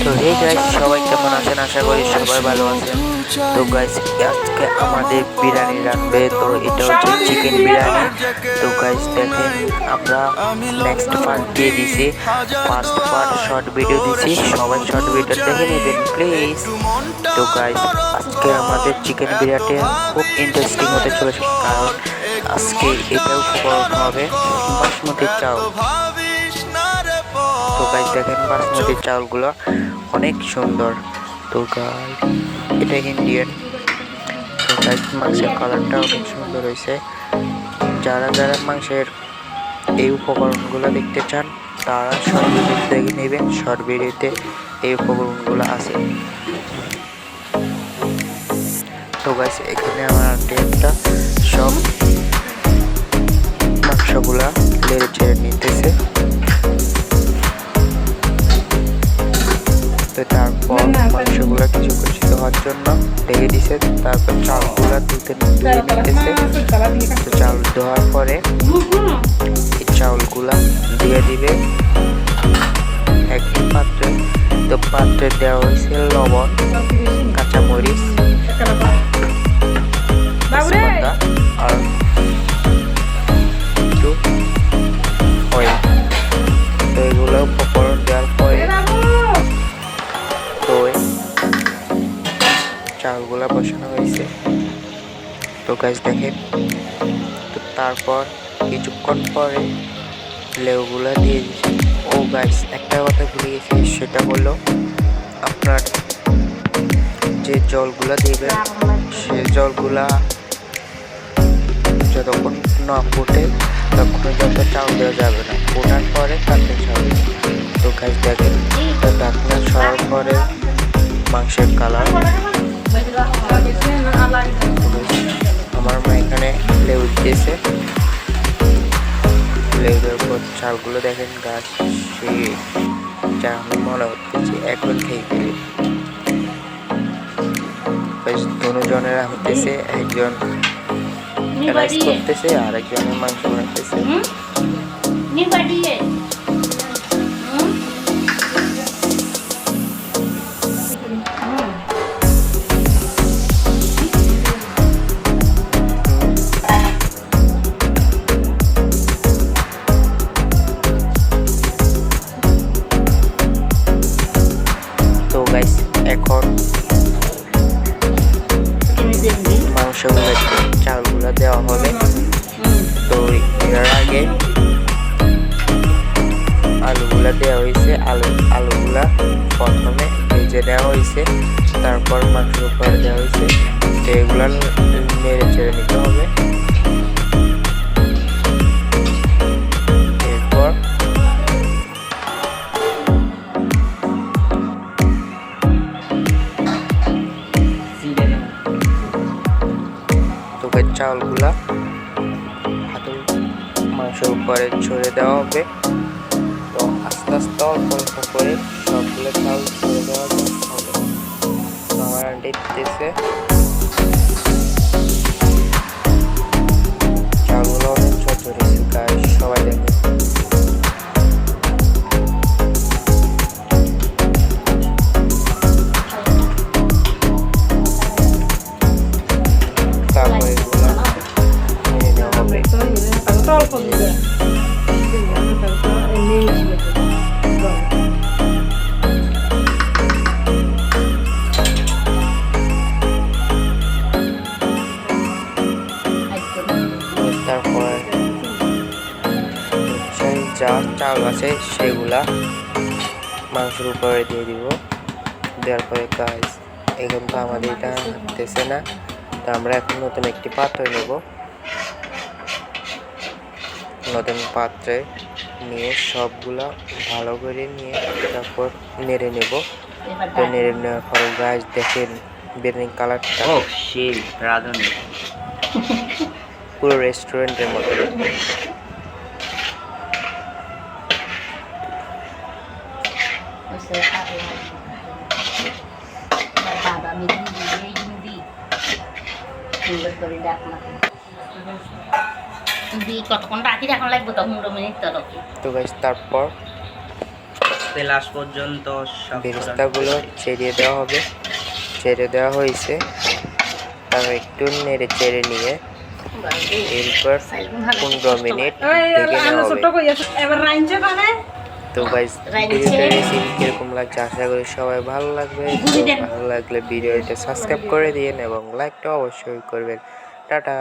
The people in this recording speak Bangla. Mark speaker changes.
Speaker 1: তো হে গাইস, সবাই কেমন আছেন? আশা করি সবাই ভালো আছেন। তো গাইস, আজকে আমাদের বিরিয়ানি রাখবে। তো এটা হচ্ছে চিকেন বিরিয়ানি। তো গাইস দেখেন, আমরা নেক্সট পার্ট দিয়ে দিছি। ফার্স্ট পার্ট শর্ট ভিডিও দিছি, সবাই শর্ট ভিডিও দেখে নেবেন প্লিজ। তো গাইস, আজকে আমাদের চিকেন বিরিয়ানি খুব ইন্টারেস্টিং হতে চলেছে, কারণ আজকে এটাও উপকরণ হবে বাসমতি চাউল। তো গাইস দেখেন, বাসমতি চাউলগুলো অনেক সুন্দর। তো গাইস, এটা ইন্ডিয়ান। তো গাইস, মাংসের কালারটা অনেক সুন্দর হয়েছে। যারা যারা মাংসের এই উপকরণগুলো দেখতে চান তারা শর্ট ভিডিও দেখে নেবেন। শর্ট ভিডিওতে এই উপকরণগুলো আছে। তো গাইস, এখানে আমার আন্টি একটা সব মাংসগুলা লেড়ে ছেড়ে নিতেছে। তো তারপর মাংসগুলো কিছুক্ষণ সিদ্ধ হওয়ার জন্য ঢেকে দিছে। তারপর চালগুলো ধুয়ে নিতেছে। তো চাউল ধোয়ার পরে এই চাউলগুলা দিয়ে দিবে একটি পাত্রে। তো পাত্রে দেওয়া হয়েছে লবণ, কাঁচামরিচ, তেজপাতা আর একটু অয়েল। তো এগুলো উপকরণ দেওয়ার পরে চালগুলা বসানো হয়েছে। তো গাছ দেখেন, তো তারপর কিছুক্ষণ পরে লেবুগুলা দিয়ে দিয়েছে। ও গাছ, একটা কথা ভুলে গেছি, সেটা হলো আপনার যে জলগুলা দিবেন সে জলগুলা যতক্ষণ না ফুটে তখন যত চাউল দেওয়া যাবে না, ফোটার পরে তাতে চাউল। তো গাছ দেখেন, ঢাকনা সরার পরে মাংসের কালার। আমার মা এখানে লেবু দিয়েছে। লেবুর পর চালগুলো দেখেন গাছ, সে যা আমি মনে হচ্ছে এখন খেয়ে ফেলি। দুজনের হতেছে, একজন রাইস করতেছে আর একজনের মাংস বানাতেছে। তো গাইস, এখন মাংসগুলো চালগুলো দেওয়া হবে। তো এর আগে আলুগুলা দেওয়া হয়েছে। আলুগুলা প্রথমে ভেজে দেওয়া হয়েছে, তারপর মাংসের উপরে দেওয়া হয়েছে। তো এগুলা নেড়ে চেড়ে নিতে হবে। এরপর তোকে চাউলগুলা মাংসের উপরে ছড়ে দেওয়া হবে। তো আস্তে আস্তে অল্প অল্প করে সবগুলো চাউল ছড়ে দেওয়া হবে। তো আমার আন্টি দিতেছে। চাউলগুলো অনেক ছোট রয়েছে গাছ, সবাই দেখে। তারপরে এগুলো নিয়ে নেওয়া হবে। তারপর যা চাউল আছে সেগুলা মাংসের উপরে দিয়ে দিব। দেওয়ার পরে গাছ, এখন তো আমাদের এটা হতেছে না। তো আমরা এখন নতুন একটি পাত্র নেব। নতুন পাত্রে নিয়ে সবগুলা ভালো করে নিয়ে তারপর নেড়ে নেব। তো নেড়ে নেওয়ার পর গাছ দেখেন বিরিয়ানি কালারটা রাঁধুনি পুরো রেস্টুরেন্টের মতো।
Speaker 2: কতক্ষণ রাখি এখন লাগবে তো 15 মিনিট। তো
Speaker 1: গাইস, তারপর
Speaker 2: আস্তে লাস্ট পর্যন্ত সব
Speaker 1: বেরেস্তাগুলো ছেড়ে দেওয়া হবে। ছেড়ে দেওয়া হয়েছে, তারপর একটু নেড়ে চেড়ে নিয়ে এরপর 15 মিনিট ঢেকে নেওয়া হবে। তো গাইস ভিডিওটা রেসিপি কিরকম লাগছে আশা করি সবাই ভালো লাগবে। তো ভালো লাগলে ভিডিওটা সাবস্ক্রাইব করে দিন এবং লাইকটা অবশ্যই করবেন। টাটা।